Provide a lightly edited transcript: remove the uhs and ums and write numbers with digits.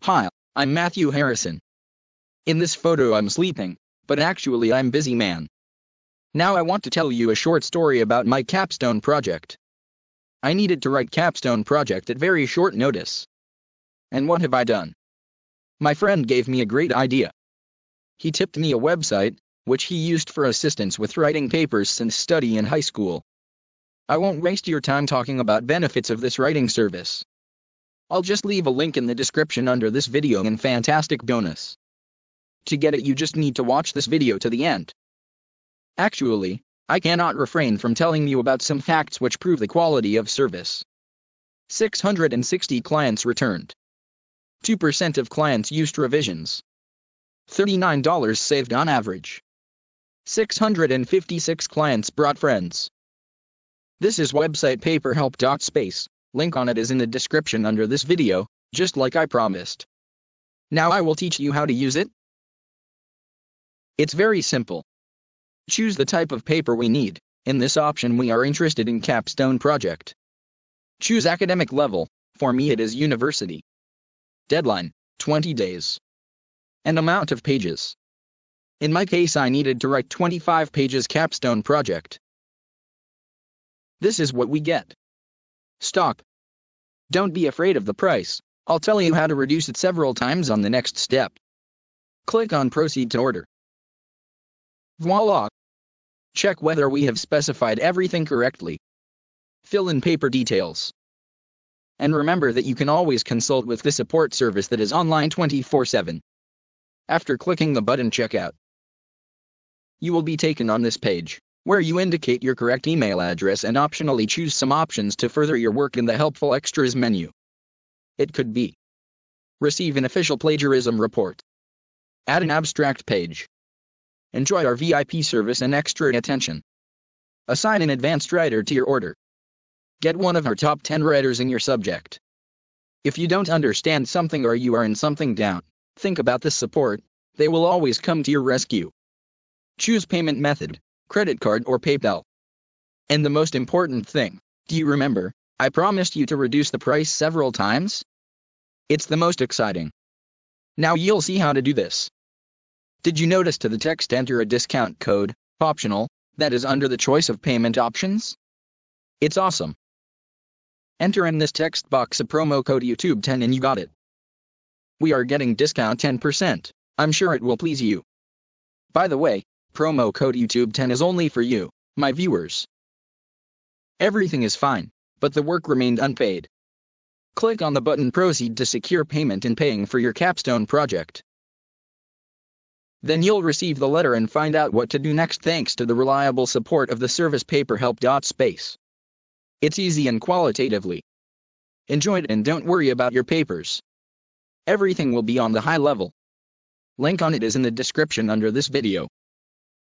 Hi, I'm Matthew Harrison. In this photo I'm sleeping, but actually I'm busy man. Now I want to tell you a short story about my capstone project. I needed to write capstone project at very short notice. And what have I done? My friend gave me a great idea. He tipped me a website, which he used for assistance with writing papers since study in high school. I won't waste your time talking about benefits of this writing service. I'll just leave a link in the description under this video and fantastic bonus. To get it you just need to watch this video to the end. Actually, I cannot refrain from telling you about some facts which prove the quality of service. 660 clients returned. 2% of clients used revisions. $39 saved on average. 656 clients brought friends. This is website paperhelp.space. Link on it is in the description under this video, just like I promised. Now I will teach you how to use it. It's very simple. Choose the type of paper we need. In this option we are interested in capstone project. Choose academic level. For me it is university. Deadline, 20 days. And amount of pages. In my case I needed to write 25 pages capstone project. This is what we get. Stop. Don't be afraid of the price. I'll tell you how to reduce it several times on the next step. Click on Proceed to order. Voila! Check whether we have specified everything correctly. Fill in paper details. And remember that you can always consult with the support service that is online 24/7. After clicking the button Checkout, you will be taken on this page, where you indicate your correct email address and optionally choose some options to further your work in the Helpful Extras menu. It could be: receive an official plagiarism report, add an abstract page, enjoy our VIP service and extra attention, assign an advanced writer to your order, get one of our top 10 writers in your subject. If you don't understand something or you are in something down, think about this support, they will always come to your rescue. Choose payment method, credit card or PayPal. And the most important thing, do you remember, I promised you to reduce the price several times? It's the most exciting. Now you'll see how to do this. Did you notice to the text enter a discount code, optional, that is under the choice of payment options? It's awesome. Enter in this text box a promo code YouTube10 and you got it. We are getting discount 10%, I'm sure it will please you. By the way, promo code YouTube10 is only for you, my viewers. Everything is fine, but the work remained unpaid. Click on the button Proceed to secure payment in paying for your capstone project. Then you'll receive the letter and find out what to do next thanks to the reliable support of the service paperhelp.space. It's easy and qualitatively. Enjoy it and don't worry about your papers. Everything will be on the high level. Link on it is in the description under this video.